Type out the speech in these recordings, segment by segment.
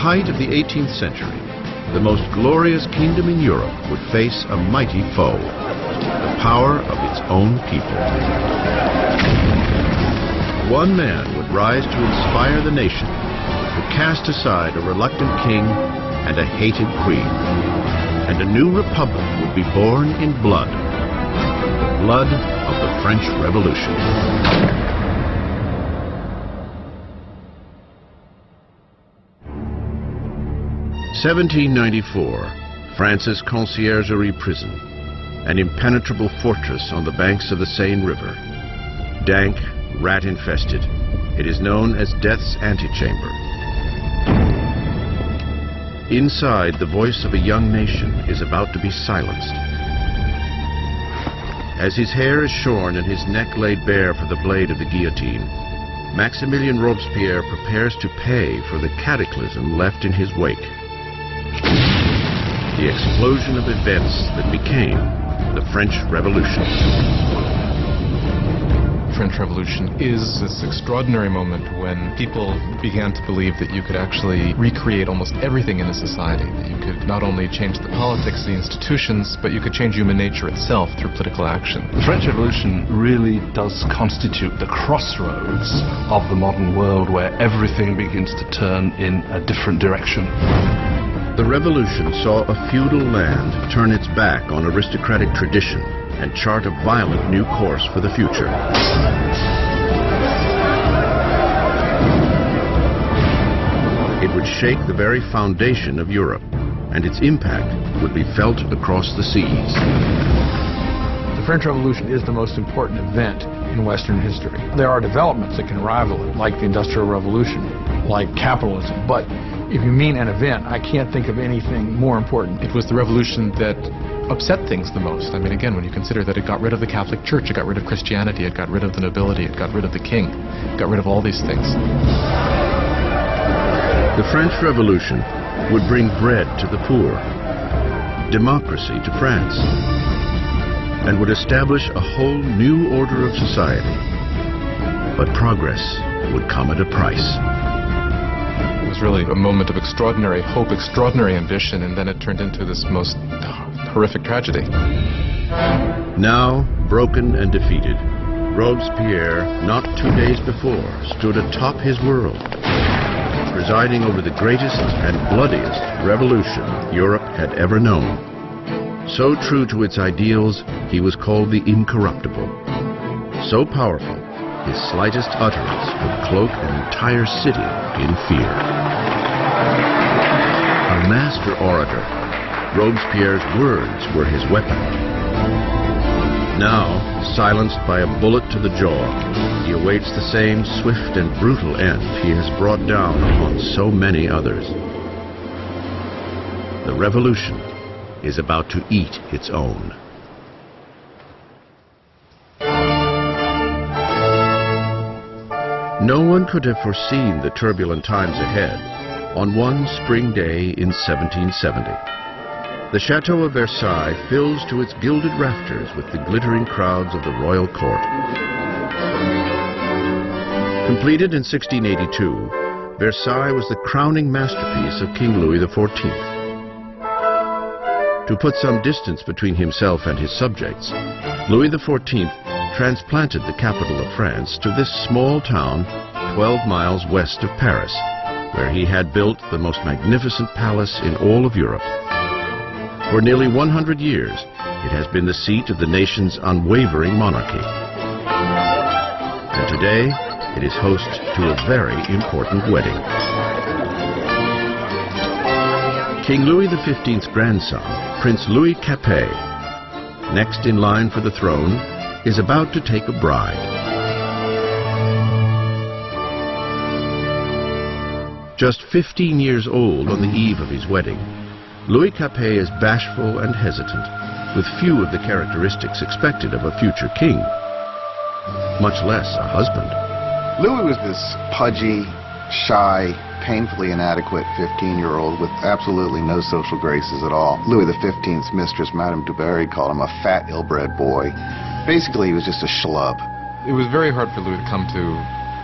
height of the 18th century, the most glorious kingdom in Europe would face a mighty foe, the power of its own people. One man would rise to inspire the nation, to cast aside a reluctant king and a hated queen, and a new republic would be born in blood, the blood of the French Revolution. (1794), France's Conciergerie prison, an impenetrable fortress on the banks of the Seine River. Dank, rat-infested, it is known as Death's Antechamber. Inside, the voice of a young nation is about to be silenced. As his hair is shorn and his neck laid bare for the blade of the guillotine, Maximilien Robespierre prepares to pay for the cataclysm left in his wake. The explosion of events that became the French Revolution. The French Revolution is this extraordinary moment when people began to believe that you could actually recreate almost everything in a society, that you could not only change the politics, the institutions, but you could change human nature itself through political action. The French Revolution really does constitute the crossroads of the modern world, where everything begins to turn in a different direction. The revolution saw a feudal land turn its back on aristocratic tradition and chart a violent new course for the future. It would shake the very foundation of Europe, and its impact would be felt across the seas. The French Revolution is the most important event in Western history. There are developments that can rival it, like the Industrial Revolution, like capitalism, but if you mean an event, I can't think of anything more important. It was the revolution that upset things the most. I mean, again, when you consider that it got rid of the Catholic Church, it got rid of Christianity, it got rid of the nobility, it got rid of the king, it got rid of all these things. The French Revolution would bring bread to the poor, democracy to France, and would establish a whole new order of society. But progress would come at a price. It was really a moment of extraordinary hope, extraordinary ambition, and then it turned into this most horrific tragedy. Now, broken and defeated, Robespierre, not 2 days before, stood atop his world, presiding over the greatest and bloodiest revolution Europe had ever known. So true to its ideals, he was called the Incorruptible. So powerful, his slightest utterance would cloak an entire city in fear. A master orator, Robespierre's words were his weapon. Now, silenced by a bullet to the jaw, he awaits the same swift and brutal end he has brought down upon so many others. The revolution is about to eat its own. No one could have foreseen the turbulent times ahead on one spring day in 1770. The Chateau of Versailles fills to its gilded rafters with the glittering crowds of the royal court. Completed in 1682, Versailles was the crowning masterpiece of King Louis XIV. To put some distance between himself and his subjects, Louis XIV transplanted the capital of France to this small town 12 miles west of Paris, where he had built the most magnificent palace in all of Europe. For nearly 100 years, it has been the seat of the nation's unwavering monarchy. And today, it is host to a very important wedding. King Louis XV's grandson, Prince Louis Capet, next in line for the throne, is about to take a bride. Just 15 years old on the eve of his wedding, Louis Capet is bashful and hesitant, with few of the characteristics expected of a future king, much less a husband. Louis was this pudgy, shy, painfully inadequate 15-year-old with absolutely no social graces at all. Louis XV's mistress, Madame du Barry, called him a fat, ill-bred boy. Basically, he was just a schlub. It was very hard for Louis to come to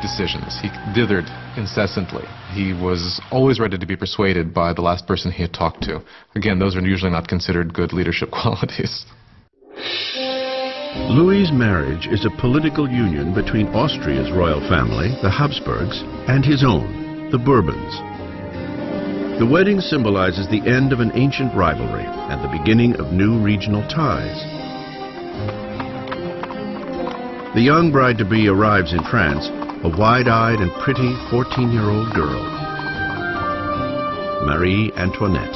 decisions. He dithered incessantly. He was always ready to be persuaded by the last person he had talked to. Again, those are usually not considered good leadership qualities. Louis's marriage is a political union between Austria's royal family, the Habsburgs, and his own, the Bourbons. The wedding symbolizes the end of an ancient rivalry and the beginning of new regional ties. The young bride-to-be arrives in France, a wide-eyed and pretty 14-year-old girl, Marie Antoinette.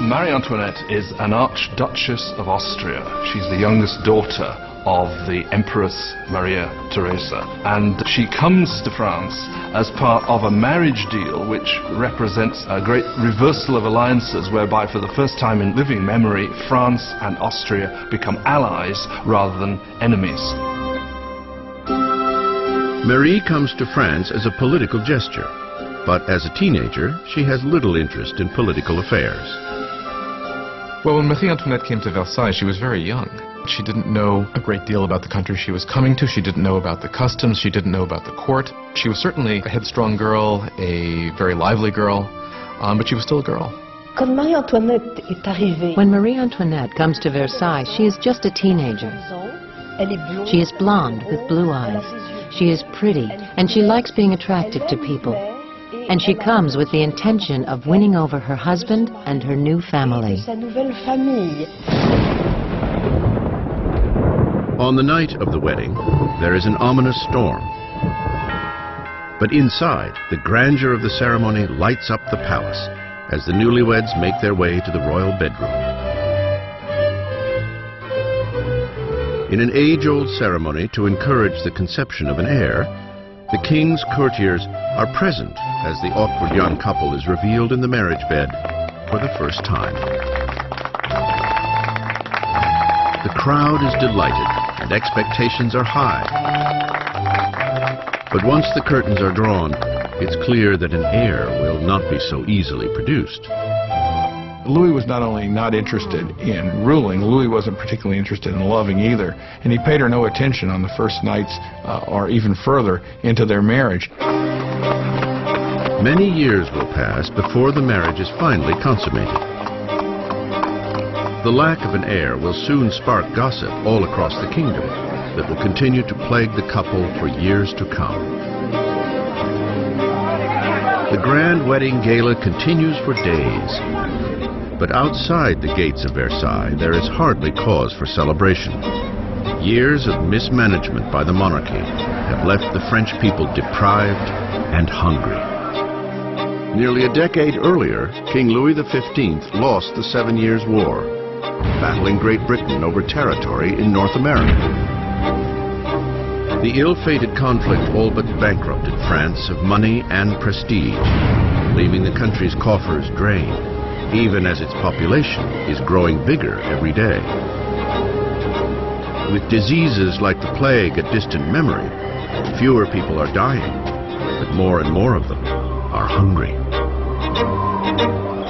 Marie Antoinette is an Archduchess of Austria. She's the youngest daughter of the Empress Maria Theresa, and she comes to France as part of a marriage deal which represents a great reversal of alliances, whereby for the first time in living memory France and Austria become allies rather than enemies. Marie comes to France as a political gesture, but as a teenager she has little interest in political affairs. Well, when Marie Antoinette came to Versailles, she was very young. She didn't know a great deal about the country she was coming to. She didn't know about the customs. She didn't know about the court. She was certainly a headstrong girl, a very lively girl, but she was still a girl. When Marie Antoinette comes to Versailles, she is just a teenager. She is blonde with blue eyes. She is pretty, and she likes being attractive to people. And she comes with the intention of winning over her husband and her new family. On the night of the wedding, there is an ominous storm. But inside, the grandeur of the ceremony lights up the palace as the newlyweds make their way to the royal bedroom. In an age-old ceremony to encourage the conception of an heir, the king's courtiers are present as the awkward young couple is revealed in the marriage bed for the first time. The crowd is delighted and expectations are high. But once the curtains are drawn, it's clear that an heir will not be so easily produced. Louis was not only not interested in ruling, Louis wasn't particularly interested in loving either, and he paid her no attention on the first nights or even further into their marriage. Many years will pass before the marriage is finally consummated. The lack of an heir will soon spark gossip all across the kingdom that will continue to plague the couple for years to come. The grand wedding gala continues for days. But outside the gates of Versailles, there is hardly cause for celebration. Years of mismanagement by the monarchy have left the French people deprived and hungry. Nearly a decade earlier, King Louis XV lost the 7 Years' War, battling Great Britain over territory in North America. The ill-fated conflict all but bankrupted France of money and prestige, leaving the country's coffers drained, even as its population is growing bigger every day. With diseases like the plague a distant memory, fewer people are dying, but more and more of them are hungry.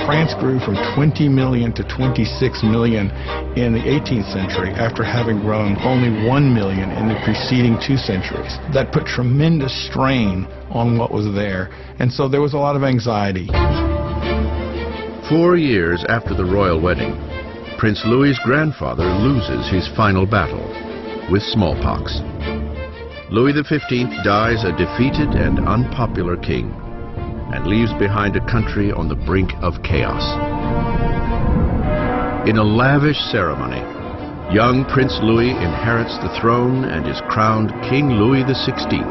France grew from 20 million to 26 million in the 18th century after having grown only 1 million in the preceding 2 centuries. That put tremendous strain on what was there, and so there was a lot of anxiety. 4 years after the royal wedding, Prince Louis's grandfather loses his final battle with smallpox. Louis XV dies a defeated and unpopular king and leaves behind a country on the brink of chaos. In a lavish ceremony, young Prince Louis inherits the throne and is crowned King Louis XVI.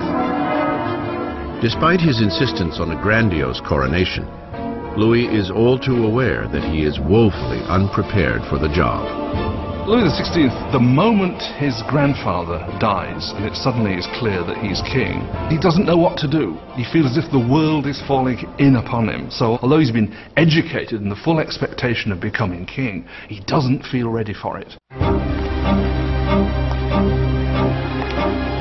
Despite his insistence on a grandiose coronation, Louis is all too aware that he is woefully unprepared for the job. Louis XVI, the moment his grandfather dies and it suddenly is clear that he's king, he doesn't know what to do. He feels as if the world is falling in upon him. So although he's been educated in the full expectation of becoming king, he doesn't feel ready for it.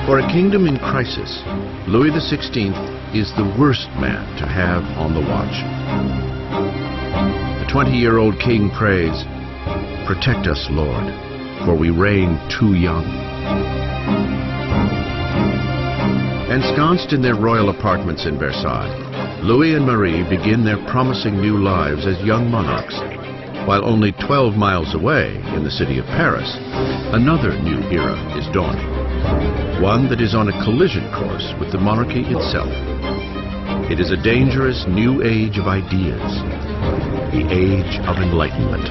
For a kingdom in crisis, Louis XVI is the worst man to have on the watch. The 20-year-old king prays, "Protect us, Lord, for we reign too young." Ensconced in their royal apartments in Versailles, Louis and Marie begin their promising new lives as young monarchs, while only 12 miles away, in the city of Paris, another new era is dawning, one that is on a collision course with the monarchy itself. It is a dangerous new age of ideas, the age of enlightenment.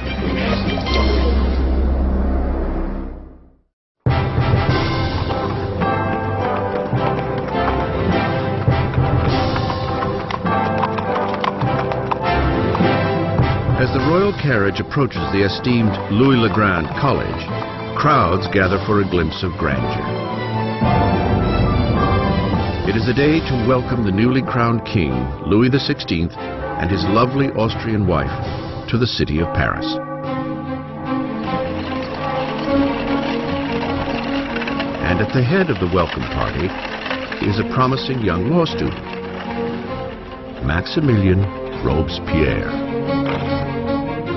As the royal carriage approaches the esteemed Louis le Grand College, crowds gather for a glimpse of grandeur. It is a day to welcome the newly crowned king, Louis XVI, and his lovely Austrian wife to the city of Paris. And at the head of the welcome party is a promising young law student, Maximilien Robespierre.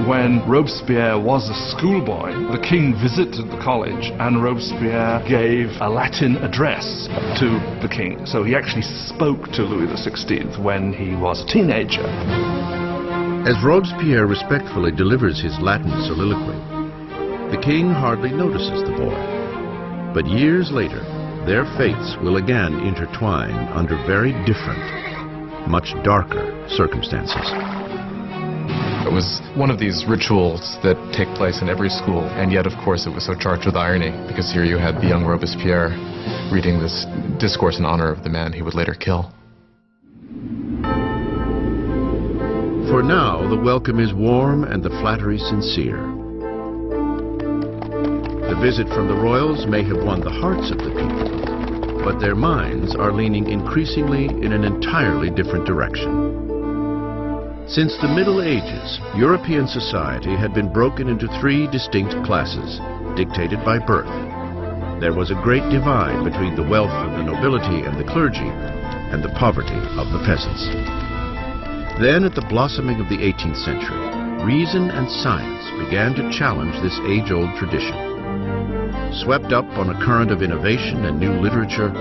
When Robespierre was a schoolboy, the king visited the college and Robespierre gave a Latin address to the king. So he actually spoke to Louis XVI when he was a teenager. As Robespierre respectfully delivers his Latin soliloquy, the king hardly notices the boy. But years later, their fates will again intertwine under very different, much darker circumstances. It was one of these rituals that take place in every school, and yet, of course, it was so charged with irony, because here you had the young Robespierre reading this discourse in honor of the man he would later kill. For now, the welcome is warm and the flattery sincere. The visit from the royals may have won the hearts of the people, but their minds are leaning increasingly in an entirely different direction. Since the Middle Ages, European society had been broken into three distinct classes, dictated by birth. There was a great divide between the wealth of the nobility and the clergy, and the poverty of the peasants. Then, at the blossoming of the 18th century, reason and science began to challenge this age-old tradition. Swept up on a current of innovation and new literature,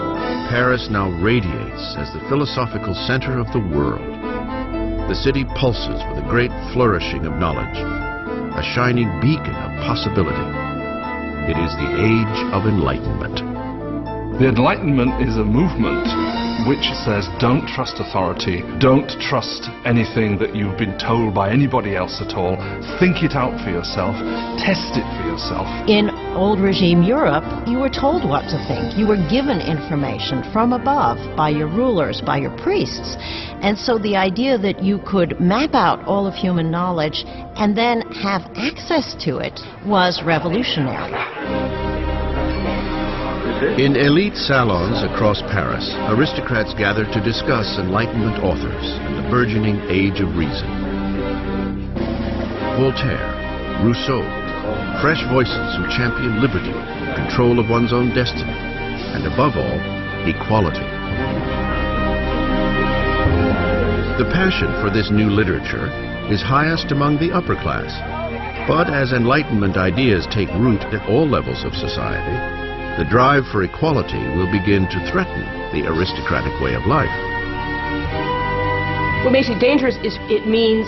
Paris now radiates as the philosophical center of the world. The city pulses with a great flourishing of knowledge, a shining beacon of possibility. It is the age of enlightenment. The Enlightenment is a movement which says don't trust authority, don't trust anything that you've been told by anybody else at all. Think it out for yourself, test it for yourself. In old regime Europe, you were told what to think. You were given information from above by your rulers, by your priests. And so the idea that you could map out all of human knowledge and then have access to it was revolutionary. In elite salons across Paris, aristocrats gather to discuss Enlightenment authors and the burgeoning age of reason. Voltaire, Rousseau, fresh voices who champion liberty, control of one's own destiny, and above all, equality. The passion for this new literature is highest among the upper class, but as Enlightenment ideas take root at all levels of society, the drive for equality will begin to threaten the aristocratic way of life. What makes it dangerous is it means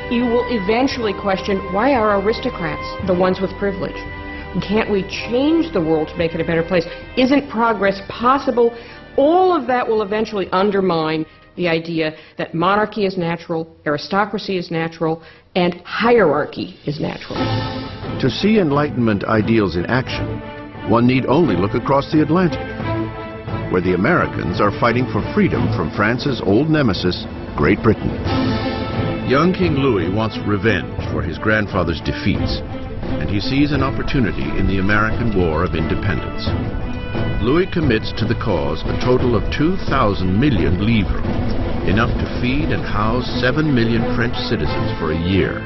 you will eventually question, why are aristocrats the ones with privilege? Can't we change the world to make it a better place? Isn't progress possible? All of that will eventually undermine the idea that monarchy is natural, aristocracy is natural, and hierarchy is natural. To see Enlightenment ideals in action, one need only look across the Atlantic, where the Americans are fighting for freedom from France's old nemesis, Great Britain. Young King Louis wants revenge for his grandfather's defeats, and he sees an opportunity in the American War of Independence. Louis commits to the cause a total of 2,000 million livres, enough to feed and house 7 million French citizens for a year.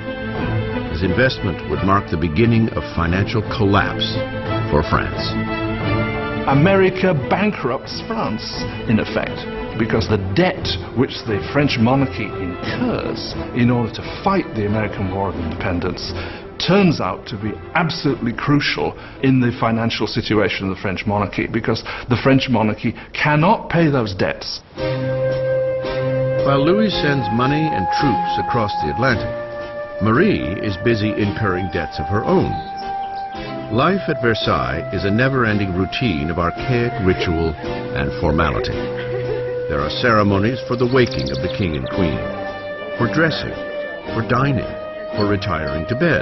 His investment would mark the beginning of financial collapse for France. America bankrupts France, in effect, because the debt which the French monarchy incurs in order to fight the American War of Independence turns out to be absolutely crucial in the financial situation of the French monarchy, because the French monarchy cannot pay those debts. While Louis sends money and troops across the Atlantic, Marie is busy incurring debts of her own. Life at Versailles is a never-ending routine of archaic ritual and formality. There are ceremonies for the waking of the king and queen, for dressing, for dining, for retiring to bed.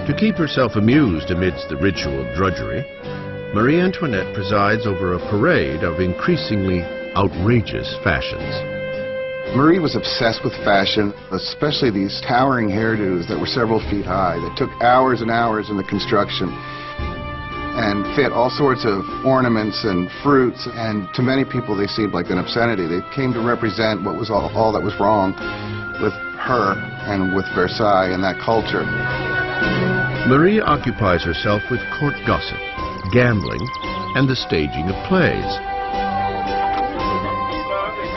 To keep herself amused amidst the ritual drudgery, Marie Antoinette presides over a parade of increasingly outrageous fashions. Marie was obsessed with fashion, especially these towering hairdos that were several feet high, that took hours and hours in the construction and fit all sorts of ornaments and fruits, and to many people they seemed like an obscenity. They came to represent what was all that was wrong with her and with Versailles and that culture. Marie occupies herself with court gossip, gambling, and the staging of plays.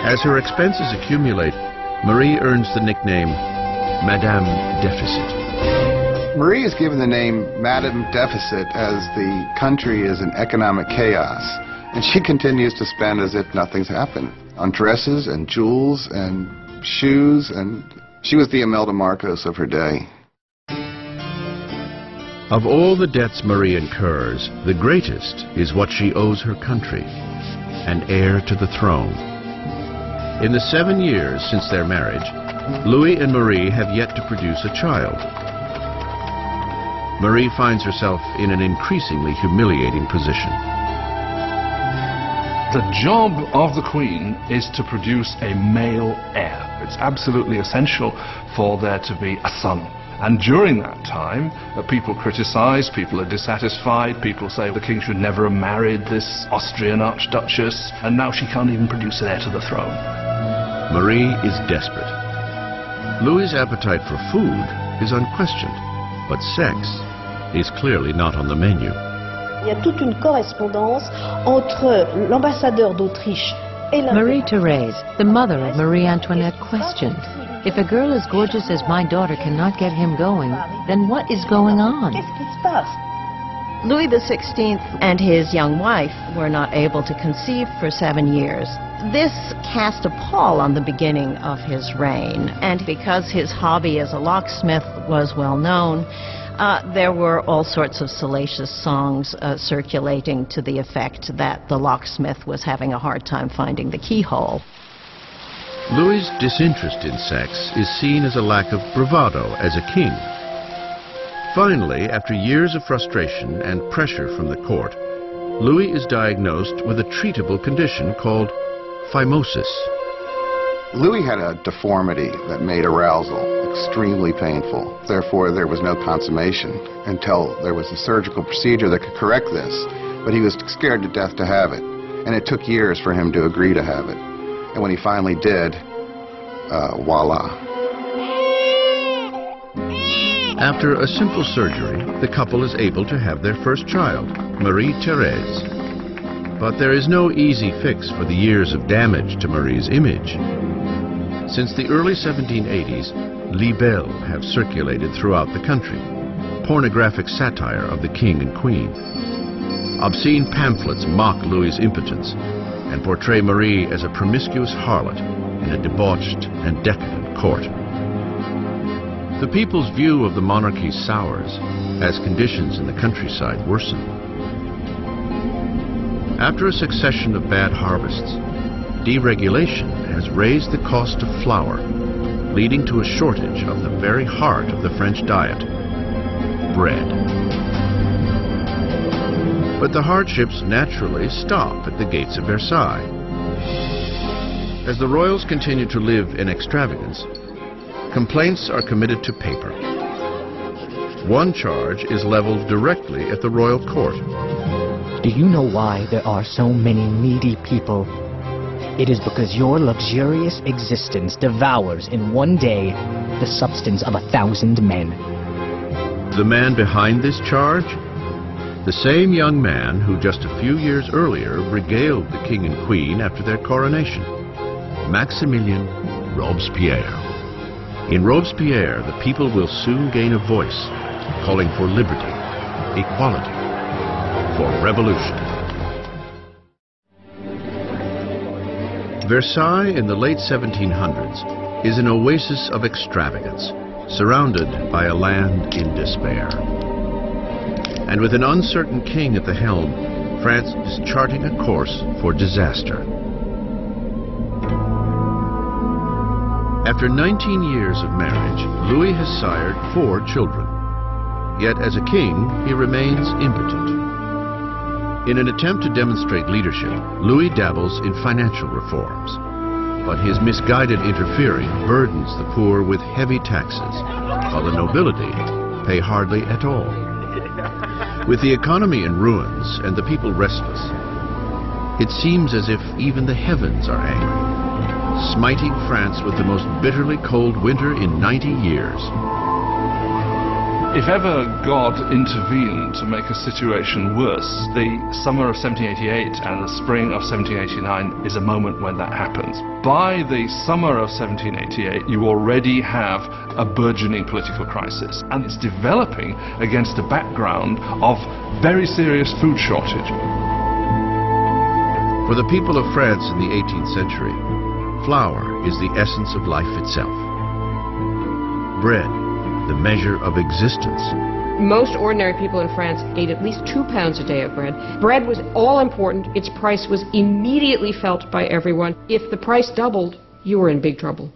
As her expenses accumulate, Marie earns the nickname Madame Deficit. Marie is given the name Madame Deficit as the country is in economic chaos, and she continues to spend as if nothing's happened on dresses and jewels and shoes, and she was the Imelda Marcos of her day. Of all the debts Marie incurs, the greatest is what she owes her country, an heir to the throne. In the 7 years since their marriage, Louis and Marie have yet to produce a child. Marie finds herself in an increasingly humiliating position. The job of the Queen is to produce a male heir. It's absolutely essential for there to be a son. And during that time, people criticize, people are dissatisfied, people say the king should never have married this Austrian archduchess, and now she can't even produce an heir to the throne. Marie is desperate. Louis's appetite for food is unquestioned, but sex is clearly not on the menu. Il y a toute une correspondance entre l'ambassadeur d'Autriche et la... Marie-Thérèse, the mother of Marie Antoinette, questioned, if a girl as gorgeous as my daughter cannot get him going, then what is going on? Qu'est-ce qui se passe? Louis XVI and his young wife were not able to conceive for 7 years. This cast a pall on the beginning of his reign, and because his hobby as a locksmith was well known, there were all sorts of salacious songs circulating to the effect that the locksmith was having a hard time finding the keyhole. Louis's disinterest in sex is seen as a lack of bravado as a king. Finally, after years of frustration and pressure from the court, Louis is diagnosed with a treatable condition called phimosis. Louis had a deformity that made arousal extremely painful. Therefore, there was no consummation until there was a surgical procedure that could correct this. But he was scared to death to have it. And it took years for him to agree to have it. And when he finally did, voila. After a simple surgery, the couple is able to have their first child, Marie-Thérèse. But there is no easy fix for the years of damage to Marie's image. Since the early 1780s, libelles have circulated throughout the country, pornographic satire of the king and queen. Obscene pamphlets mock Louis's impotence and portray Marie as a promiscuous harlot in a debauched and decadent court. The people's view of the monarchy sours as conditions in the countryside worsen. After a succession of bad harvests, deregulation has raised the cost of flour, leading to a shortage of the very heart of the French diet, bread. But the hardships naturally stop at the gates of Versailles. As the royals continue to live in extravagance, complaints are committed to paper. One charge is leveled directly at the royal court. Do you know why there are so many needy people? It is because your luxurious existence devours in one day the substance of 1,000 men. The man behind this charge? The same young man who just a few years earlier regaled the king and queen after their coronation, Maximilien Robespierre. In Robespierre, the people will soon gain a voice, calling for liberty, equality, for revolution. Versailles in the late 1700s is an oasis of extravagance, surrounded by a land in despair. And with an uncertain king at the helm, France is charting a course for disaster. After 19 years of marriage, Louis has sired 4 children. Yet as a king, he remains impotent. In an attempt to demonstrate leadership, Louis dabbles in financial reforms. But his misguided interfering burdens the poor with heavy taxes, while the nobility pay hardly at all. With the economy in ruins and the people restless, it seems as if even the heavens are angry, smiting France with the most bitterly cold winter in 90 years. If ever God intervened to make a situation worse, the summer of 1788 and the spring of 1789 is a moment when that happens. By the summer of 1788, you already have a burgeoning political crisis, and it's developing against a background of very serious food shortage. For the people of France in the 18th century, flour is the essence of life itself. Bread, the measure of existence. Most ordinary people in France ate at least 2 pounds a day of bread. Bread was all important. Its price was immediately felt by everyone. If the price doubled, you were in big trouble.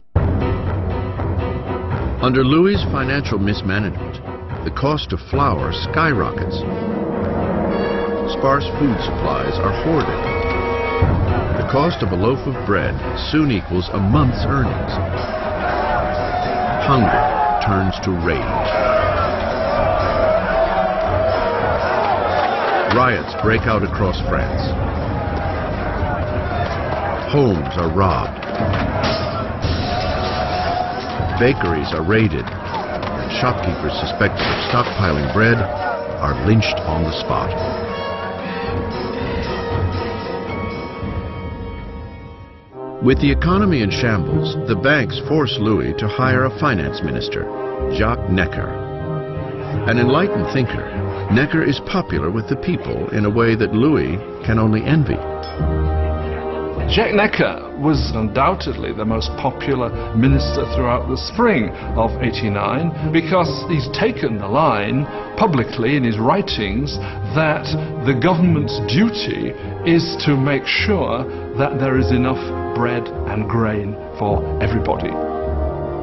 Under Louis's financial mismanagement, the cost of flour skyrockets. Sparse food supplies are hoarded. The cost of a loaf of bread soon equals a month's earnings. Hunger turns to rage. Riots break out across France. Homes are robbed. Bakeries are raided. And shopkeepers suspected of stockpiling bread are lynched on the spot. With the economy in shambles, the banks force Louis to hire a finance minister, Jacques Necker. An enlightened thinker, Necker is popular with the people in a way that Louis can only envy. Jacques Necker was undoubtedly the most popular minister throughout the spring of '89 because he's taken the line publicly in his writings that the government's duty is to make sure that there is enough bread and grain for everybody.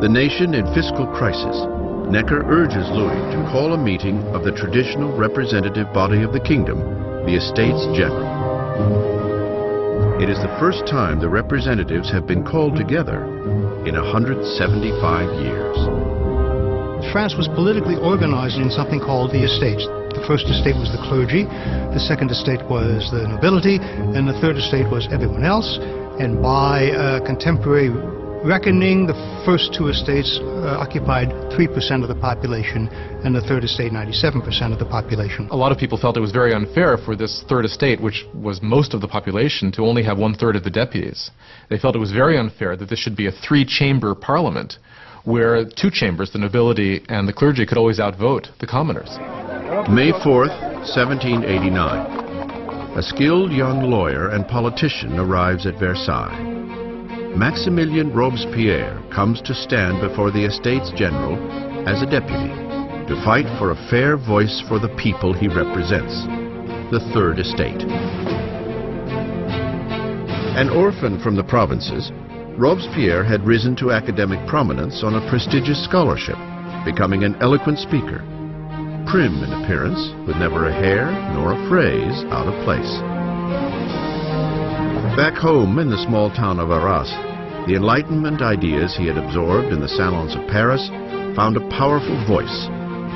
The nation in fiscal crisis, Necker urges Louis to call a meeting of the traditional representative body of the kingdom, the Estates General. It is the first time the representatives have been called together in 175 years. France was politically organized in something called the estates. The first estate was the clergy, the second estate was the nobility, and the third estate was everyone else. And by contemporary reckoning, the first 2 estates occupied 3% of the population, and the third estate 97% of the population. A lot of people felt it was very unfair for this third estate, which was most of the population, to only have 1/3 of the deputies. They felt it was very unfair that this should be a 3-chamber parliament, where 2 chambers, the nobility and the clergy, could always outvote the commoners. May 4th, 1789. A skilled young lawyer and politician arrives at Versailles. Maximilien Robespierre comes to stand before the Estates General as a deputy to fight for a fair voice for the people he represents, the Third Estate. An orphan from the provinces, Robespierre had risen to academic prominence on a prestigious scholarship, becoming an eloquent speaker. Prim in appearance, with never a hair nor a phrase out of place. Back home in the small town of Arras, the Enlightenment ideas he had absorbed in the salons of Paris found a powerful voice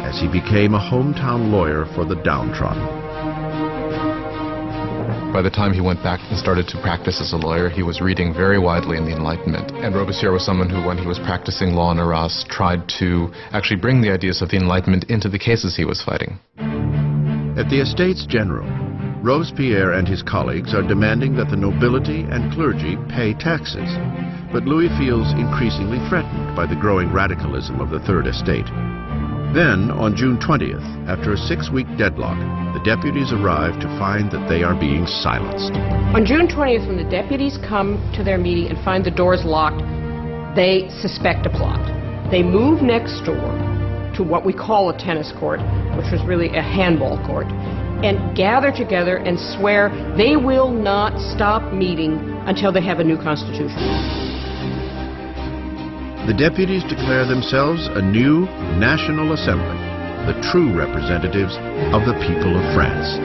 as he became a hometown lawyer for the downtrodden. By the time he went back and started to practice as a lawyer, he was reading very widely in the Enlightenment. And Robespierre was someone who, when he was practicing law in Arras, tried to actually bring the ideas of the Enlightenment into the cases he was fighting. At the Estates General, Robespierre and his colleagues are demanding that the nobility and clergy pay taxes. But Louis feels increasingly threatened by the growing radicalism of the Third Estate. Then, on June 20th, after a 6-week deadlock, the deputies arrive to find that they are being silenced. On June 20th, when the deputies come to their meeting and find the doors locked, they suspect a plot. They move next door to what we call a tennis court, which was really a handball court, and gather together and swear they will not stop meeting until they have a new constitution. The deputies declare themselves a new National Assembly, the true representatives of the people of France.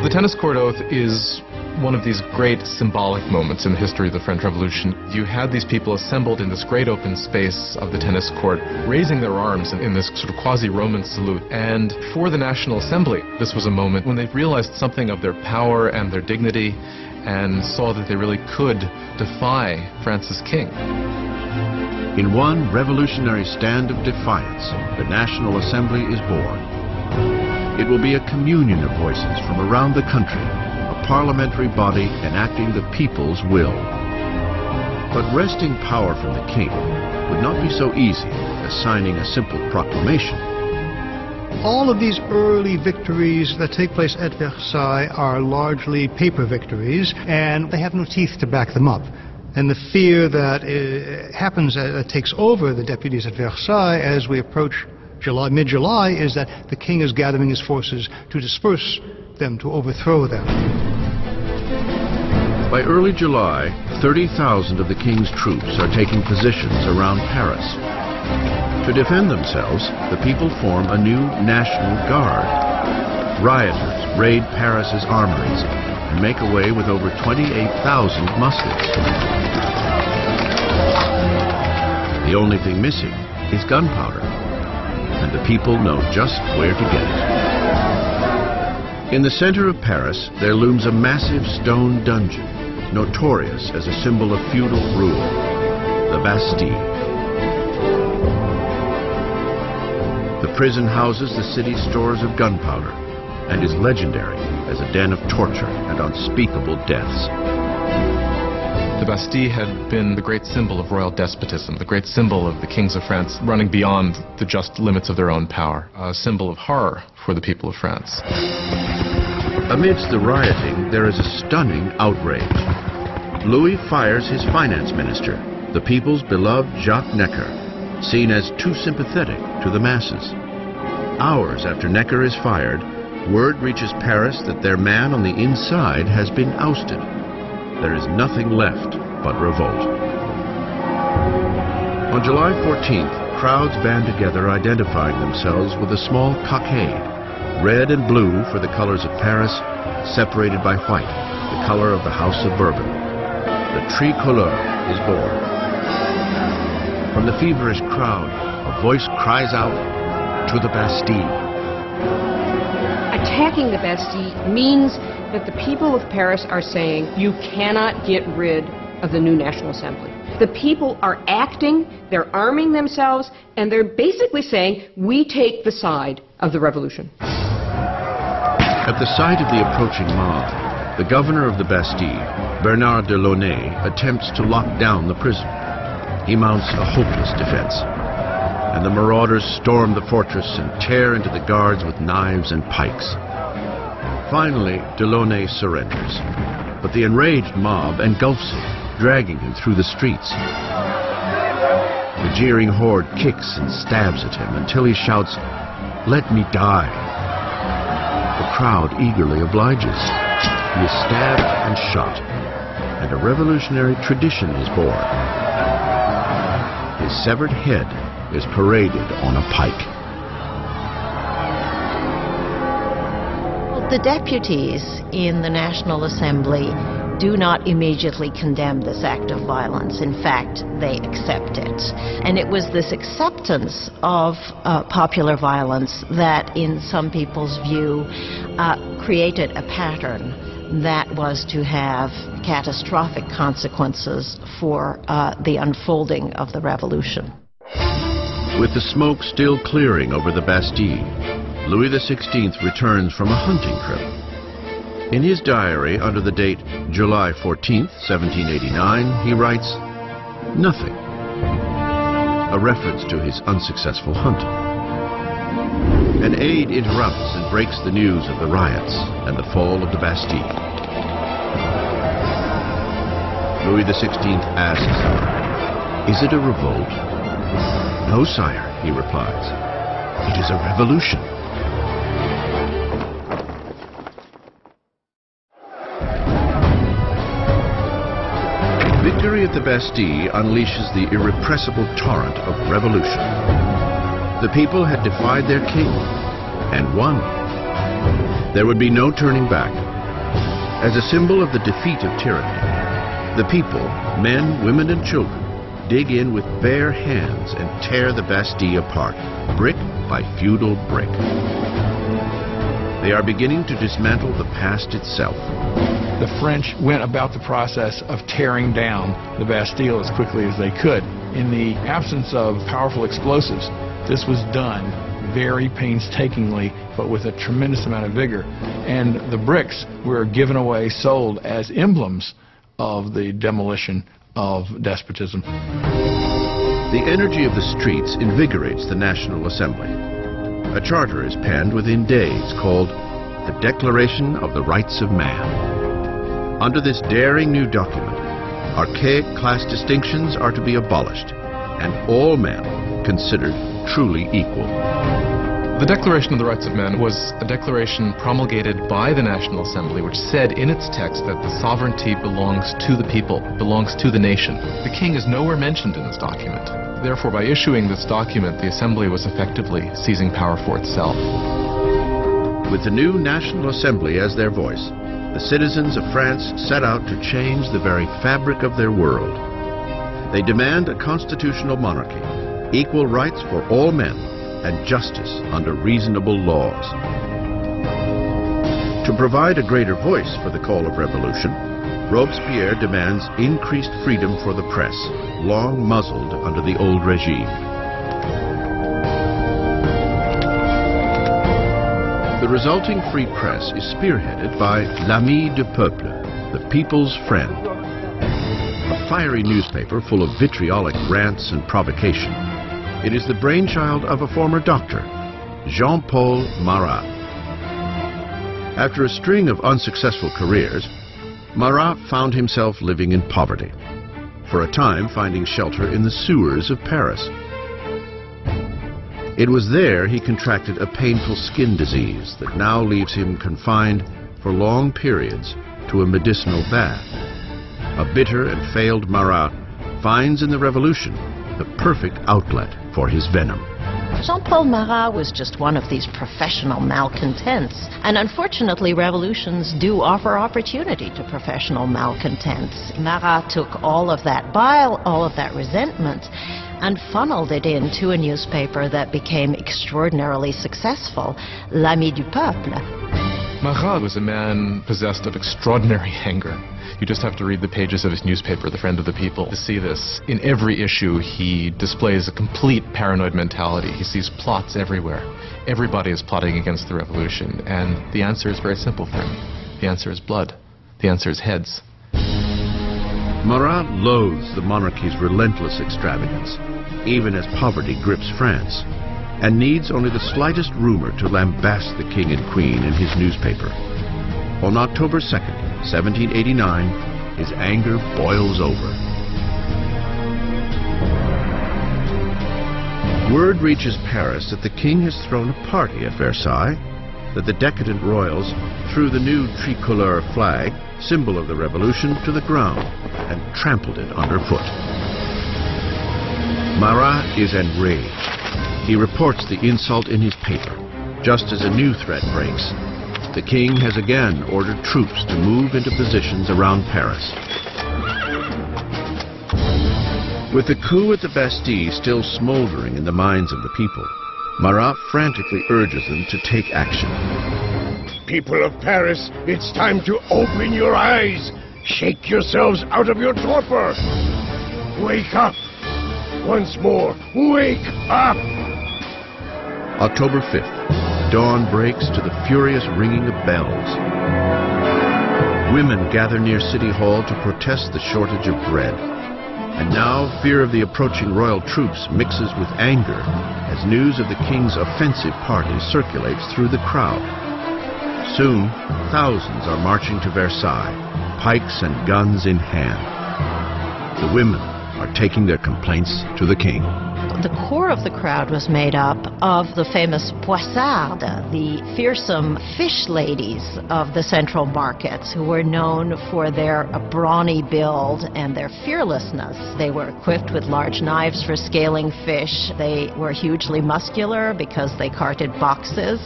The tennis court oath is one of these great symbolic moments in the history of the French Revolution. You had these people assembled in this great open space of the tennis court, raising their arms in this sort of quasi-Roman salute. And for the National Assembly, this was a moment when they realized something of their power and their dignity and saw that they really could defy France's king. In one revolutionary stand of defiance, the National Assembly is born. It will be a communion of voices from around the country, a parliamentary body enacting the people's will. But wresting power from the king would not be so easy as signing a simple proclamation. All of these early victories that take place at Versailles are largely paper victories, and they have no teeth to back them up. And the fear that takes over the deputies at Versailles as we approach mid-July is that the king is gathering his forces to disperse them, to overthrow them. By early July, 30,000 of the king's troops are taking positions around Paris. To defend themselves, the people form a new National Guard. Rioters raid Paris's armories and make away with over 28,000 muskets. The only thing missing is gunpowder, and the people know just where to get it. In the center of Paris, there looms a massive stone dungeon, notorious as a symbol of feudal rule, the Bastille. The prison houses the city's stores of gunpowder and is legendary as a den of torture and unspeakable deaths. The Bastille had been the great symbol of royal despotism, the great symbol of the kings of France running beyond the just limits of their own power, a symbol of horror for the people of France. Amidst the rioting, there is a stunning outrage. Louis fires his finance minister, the people's beloved Jacques Necker, seen as too sympathetic to the masses. Hours after Necker is fired, word reaches Paris that their man on the inside has been ousted. There is nothing left but revolt. On July 14th, crowds band together identifying themselves with a small cockade, red and blue for the colors of Paris, separated by white, the color of the House of Bourbon. The tricolore is born. From the feverish crowd, a voice cries out, "To the Bastille." Attacking the Bastille means that the people of Paris are saying, you cannot get rid of the new National Assembly. The people are acting, they're arming themselves, and they're basically saying, we take the side of the revolution. At the sight of the approaching mob, the governor of the Bastille, Bernard de Launay, attempts to lock down the prison. He mounts a hopeless defense, and the marauders storm the fortress and tear into the guards with knives and pikes. Finally, de Launay surrenders, but the enraged mob engulfs him, dragging him through the streets. The jeering horde kicks and stabs at him until he shouts, "Let me die." The crowd eagerly obliges. He is stabbed and shot, and a revolutionary tradition is born. His severed head is paraded on a pike. The deputies in the National Assembly do not immediately condemn this act of violence. In fact, they accept it. And it was this acceptance of popular violence that, in some people's view, created a pattern that was to have catastrophic consequences for the unfolding of the revolution. With the smoke still clearing over the Bastille, Louis XVI returns from a hunting trip. In his diary under the date July 14th, 1789, he writes, "Nothing," a reference to his unsuccessful hunt. An aide interrupts and breaks the news of the riots and the fall of the Bastille. Louis XVI asks, "Is it a revolt?" "No, sire," he replies. "It is a revolution." Victory at the Bastille unleashes the irrepressible torrent of revolution. The people had defied their king and won. There would be no turning back. As a symbol of the defeat of tyranny, the people, men, women, and children, dig in with bare hands and tear the Bastille apart, brick by feudal brick. They are beginning to dismantle the past itself. The French went about the process of tearing down the Bastille as quickly as they could. In the absence of powerful explosives, this was done very painstakingly, but with a tremendous amount of vigor. And the bricks were given away, sold as emblems of the demolition of despotism. The energy of the streets invigorates the National Assembly. A charter is penned within days called the Declaration of the Rights of Man. Under this daring new document, archaic class distinctions are to be abolished, and all men considered truly equal. The Declaration of the Rights of Man was a declaration promulgated by the National Assembly, which said in its text that the sovereignty belongs to the people, belongs to the nation. The king is nowhere mentioned in this document. Therefore, by issuing this document, the Assembly was effectively seizing power for itself. With the new National Assembly as their voice, the citizens of France set out to change the very fabric of their world. They demand a constitutional monarchy, equal rights for all men, and justice under reasonable laws. To provide a greater voice for the call of revolution, Robespierre demands increased freedom for the press, long muzzled under the old regime. The resulting free press is spearheaded by L'Ami du Peuple, the people's friend, a fiery newspaper full of vitriolic rants and provocation. It is the brainchild of a former doctor, Jean-Paul Marat. After a string of unsuccessful careers, Marat found himself living in poverty, for a time finding shelter in the sewers of Paris. It was there he contracted a painful skin disease that now leaves him confined for long periods to a medicinal bath. A bitter and failed Marat finds in the revolution the perfect outlet for his venom. Jean-Paul Marat was just one of these professional malcontents. And unfortunately, revolutions do offer opportunity to professional malcontents. Marat took all of that bile, all of that resentment, and funneled it into a newspaper that became extraordinarily successful, L'Ami du Peuple. Marat was a man possessed of extraordinary anger. You just have to read the pages of his newspaper, The Friend of the People, to see this. In every issue, he displays a complete paranoid mentality. He sees plots everywhere. Everybody is plotting against the revolution, and the answer is very simple for him. The answer is blood. The answer is heads. Marat loathes the monarchy's relentless extravagance, even as poverty grips France, and needs only the slightest rumor to lambast the king and queen in his newspaper. On October 2nd, 1789, his anger boils over. Word reaches Paris that the king has thrown a party at Versailles, that the decadent royals threw the new tricolor flag, symbol of the revolution, to the ground and trampled it underfoot. Marat is enraged. He reports the insult in his paper, just as a new threat breaks. The king has again ordered troops to move into positions around Paris. With the coup at the Bastille still smoldering in the minds of the people, Marat frantically urges them to take action. People of Paris, it's time to open your eyes. Shake yourselves out of your torpor. Wake up. Once more, wake up. October 5th. dawn breaks to the furious ringing of bells. Women gather near City Hall to protest the shortage of bread. And now fear of the approaching royal troops mixes with anger as news of the king's offensive party circulates through the crowd. Soon, thousands are marching to Versailles, pikes and guns in hand. The women are taking their complaints to the king. The core of the crowd was made up of the famous poissardes, the fearsome fish ladies of the central markets, who were known for their brawny build and their fearlessness. They were equipped with large knives for scaling fish. They were hugely muscular because they carted boxes.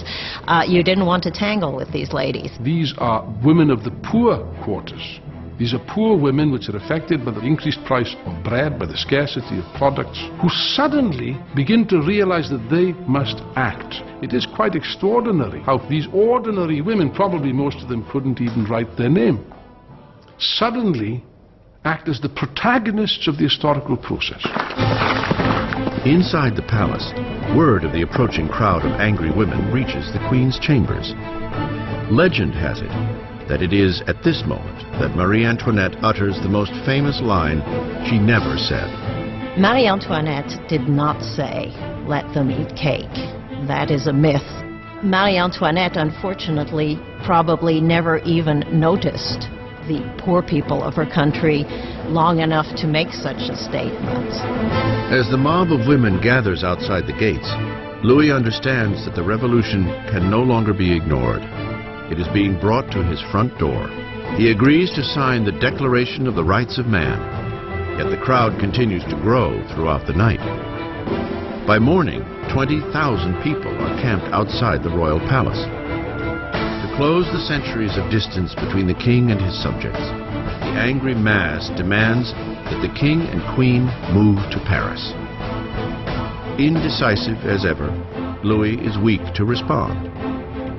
You didn't want to tangle with these ladies. These are women of the poor quarters. These are poor women which are affected by the increased price of bread, by the scarcity of products, who suddenly begin to realize that they must act. It is quite extraordinary how these ordinary women, probably most of them couldn't even write their name, suddenly act as the protagonists of the historical process. Inside the palace, word of the approaching crowd of angry women reaches the Queen's chambers. Legend has it that it is at this moment that Marie Antoinette utters the most famous line she never said. Marie Antoinette did not say, "Let them eat cake." That is a myth. Marie Antoinette, unfortunately, probably never even noticed the poor people of her country long enough to make such a statement. As the mob of women gathers outside the gates, Louis understands that the revolution can no longer be ignored. It is being brought to his front door. He agrees to sign the Declaration of the Rights of Man, yet the crowd continues to grow throughout the night. By morning, 20,000 people are camped outside the royal palace. To close the centuries of distance between the king and his subjects, the angry mass demands that the king and queen move to Paris. Indecisive as ever, Louis is weak to respond.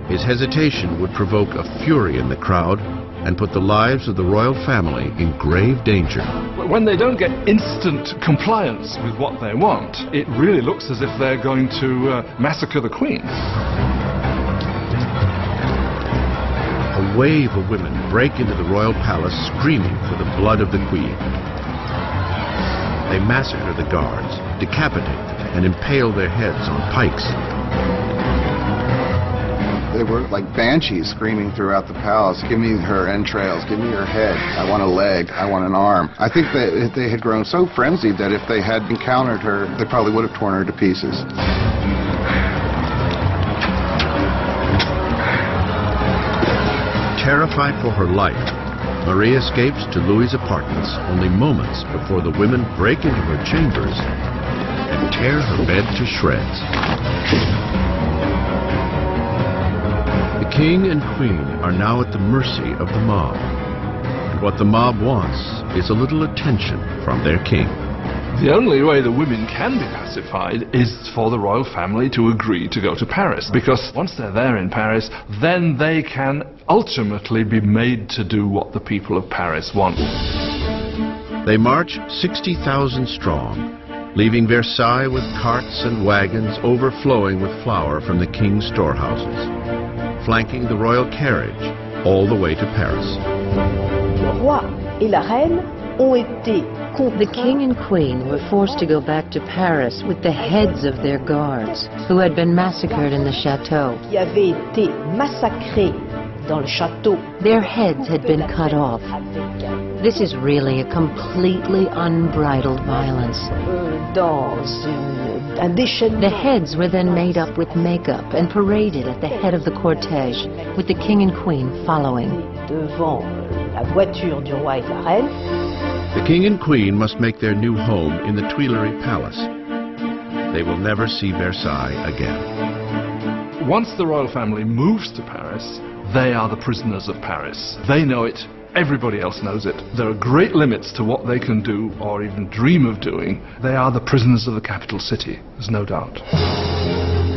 His hesitation would provoke a fury in the crowd and put the lives of the royal family in grave danger. When they don't get instant compliance with what they want, it really looks as if they're going to massacre the Queen. A wave of women break into the royal palace screaming for the blood of the Queen. They massacre the guards, decapitate them, and impale their heads on pikes. They were like banshees screaming throughout the palace, "Give me her entrails, give me her head, I want a leg, I want an arm." I think that they had grown so frenzied that if they had encountered her, they probably would have torn her to pieces. Terrified for her life, Marie escapes to Louis's apartments only moments before the women break into her chambers and tear her bed to shreds. The king and queen are now at the mercy of the mob. And what the mob wants is a little attention from their king. The only way the women can be pacified is for the royal family to agree to go to Paris, because once they're there in Paris, then they can ultimately be made to do what the people of Paris want. They march 60,000 strong, leaving Versailles with carts and wagons overflowing with flour from the king's storehouses, flanking the royal carriage all the way to Paris. Le roi et la reine ont été The king and queen were forced to go back to Paris with the heads of their guards, who had been massacred in the chateau. qui avaient été massacrés dans le château. Their heads had been cut off. This is really a completely unbridled violence. Dans un déchaînement. The heads were then made up with makeup and paraded at the head of the cortege, with the king and queen following. Devant la voiture du roi et de la reine. The king and queen must make their new home in the Tuileries Palace. They will never see Versailles again. Once the royal family moves to Paris, they are the prisoners of Paris. They know it. Everybody else knows it. There are great limits to what they can do or even dream of doing. They are the prisoners of the capital city, there's no doubt.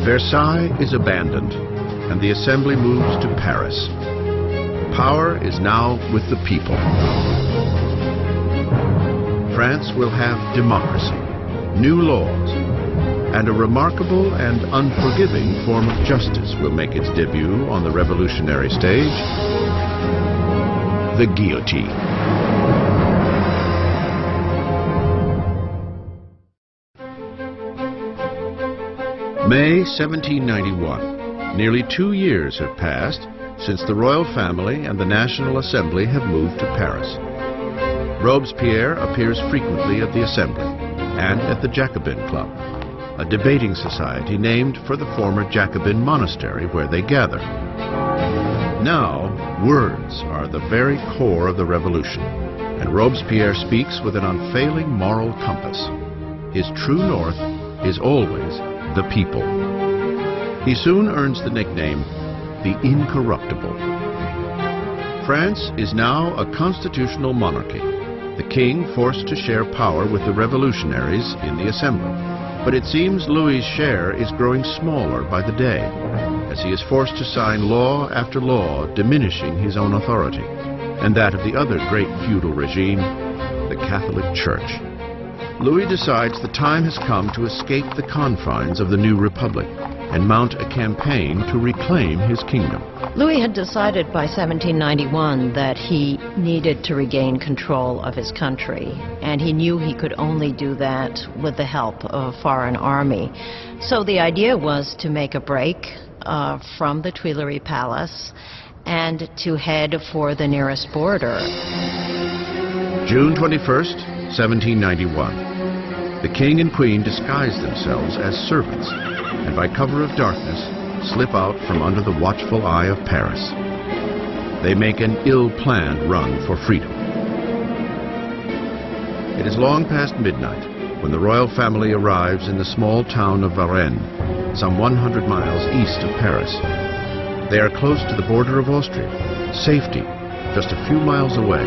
Versailles is abandoned, and the assembly moves to Paris. Power is now with the people. France will have democracy, new laws, and a remarkable and unforgiving form of justice will make its debut on the revolutionary stage: the guillotine. May 1791. Nearly 2 years have passed since the royal family and the National Assembly have moved to Paris. Robespierre appears frequently at the Assembly and at the Jacobin Club, a debating society named for the former Jacobin monastery where they gather. Now, words are the very core of the revolution, and Robespierre speaks with an unfailing moral compass. His true north is always the people. He soon earns the nickname, the Incorruptible. France is now a constitutional monarchy, the king forced to share power with the revolutionaries in the Assembly. But it seems Louis's share is growing smaller by the day, as he is forced to sign law after law diminishing his own authority, and that of the other great feudal regime, the Catholic Church. Louis decides the time has come to escape the confines of the new republic and mount a campaign to reclaim his kingdom. Louis had decided by 1791 that he needed to regain control of his country, and he knew he could only do that with the help of a foreign army. So the idea was to make a break from the Tuileries Palace and to head for the nearest border. June 21st, 1791. The king and queen disguise themselves as servants and by cover of darkness slip out from under the watchful eye of Paris. They make an ill-planned run for freedom. It is long past midnight when the royal family arrives in the small town of Varennes, some 100 miles east of Paris. They are close to the border of Austria, safety just a few miles away.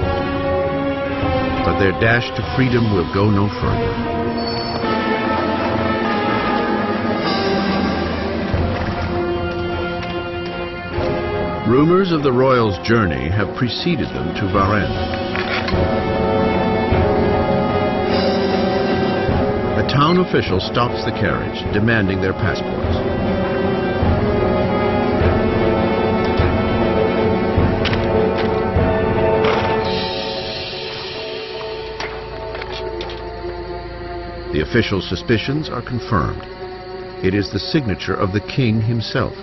But their dash to freedom will go no further. Rumors of the royals' journey have preceded them to Varennes. A town official stops the carriage, demanding their passports. The official's suspicions are confirmed. It is the signature of the king himself.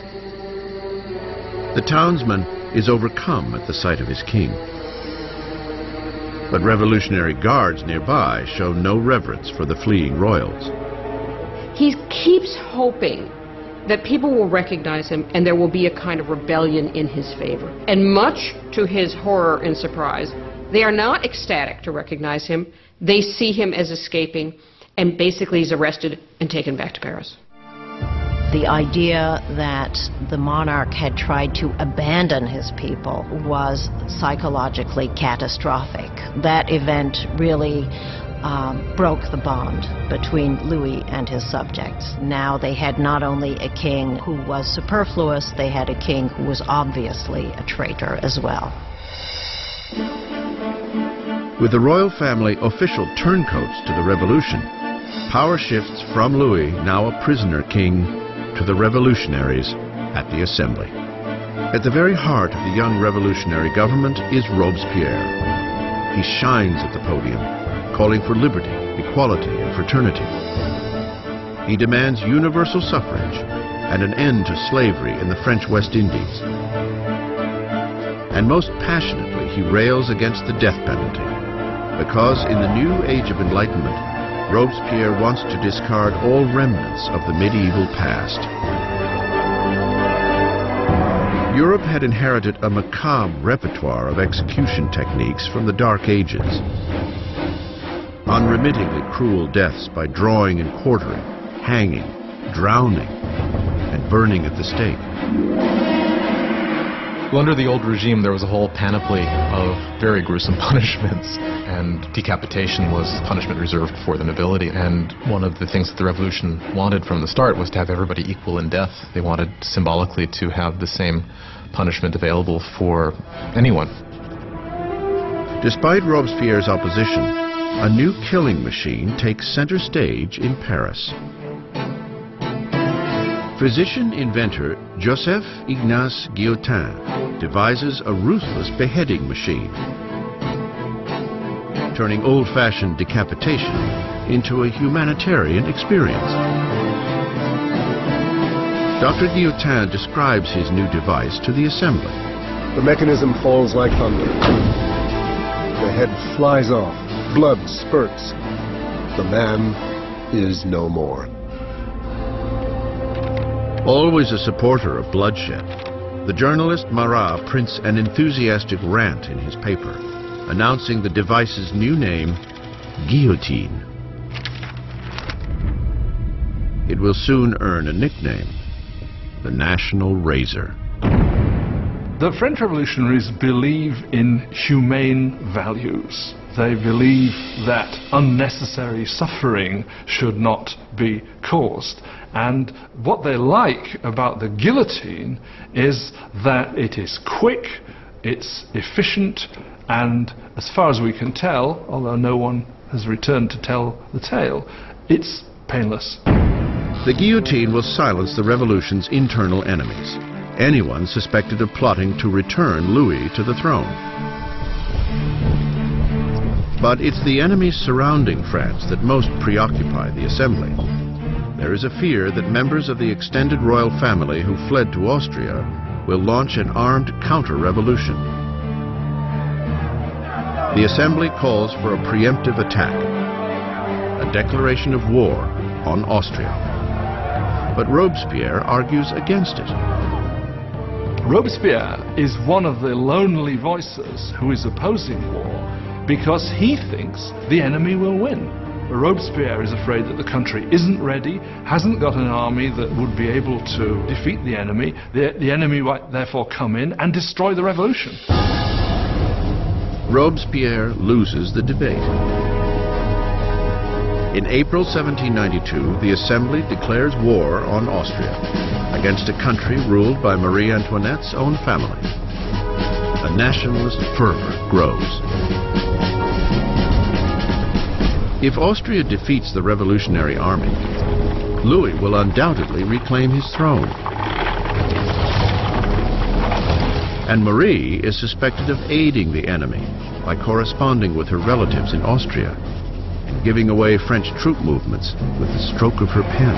The townsman is overcome at the sight of his king. But revolutionary guards nearby show no reverence for the fleeing royals. He keeps hoping that people will recognize him and there will be a kind of rebellion in his favor. And much to his horror and surprise, they are not ecstatic to recognize him. They see him as escaping, and basically he's arrested and taken back to Paris. The idea that the monarch had tried to abandon his people was psychologically catastrophic. That event really broke the bond between Louis and his subjects. Now they had not only a king who was superfluous, they had a king who was obviously a traitor as well. With the royal family official turncoats to the revolution, power shifts from Louis, now a prisoner king, to the revolutionaries at the Assembly. At the very heart of the young revolutionary government is Robespierre. He shines at the podium, calling for liberty, equality, and fraternity. He demands universal suffrage and an end to slavery in the French West Indies. And most passionately, he rails against the death penalty, because in the new age of enlightenment, Robespierre wants to discard all remnants of the medieval past. Europe had inherited a macabre repertoire of execution techniques from the Dark Ages. Unremittingly cruel deaths by drawing and quartering, hanging, drowning, and burning at the stake. Well, under the old regime, there was a whole panoply of very gruesome punishments, and decapitation was punishment reserved for the nobility. And one of the things that the revolution wanted from the start was to have everybody equal in death. They wanted symbolically to have the same punishment available for anyone. Despite Robespierre's opposition, a new killing machine takes center stage in Paris. Physician-inventor Joseph Ignace Guillotin devises a ruthless beheading machine, turning old-fashioned decapitation into a humanitarian experience. Dr. Guillotin describes his new device to the assembly. The mechanism falls like thunder. The head flies off. Blood spurts. The man is no more. Always a supporter of bloodshed, the journalist Marat prints an enthusiastic rant in his paper, announcing the device's new name, Guillotine. It will soon earn a nickname, the National Razor. The French revolutionaries believe in humane values. They believe that unnecessary suffering should not be caused. And what they like about the guillotine is that it is quick, it's efficient, and as far as we can tell, although no one has returned to tell the tale, it's painless. The guillotine will silence the revolution's internal enemies, anyone suspected of plotting to return Louis to the throne. But it's the enemies surrounding France that most preoccupy the assembly. There is a fear that members of the extended royal family who fled to Austria will launch an armed counter-revolution. The assembly calls for a preemptive attack, a declaration of war on Austria. But Robespierre argues against it. Robespierre is one of the lonely voices who is opposing war because he thinks the enemy will win. Robespierre is afraid that the country isn't ready, hasn't got an army that would be able to defeat the enemy. The enemy might therefore come in and destroy the revolution. Robespierre loses the debate. In April 1792, the Assembly declares war on Austria against a country ruled by Marie Antoinette's own family. A nationalist fervor grows. If Austria defeats the revolutionary army, Louis will undoubtedly reclaim his throne. And Marie is suspected of aiding the enemy by corresponding with her relatives in Austria and giving away French troop movements with the stroke of her pen.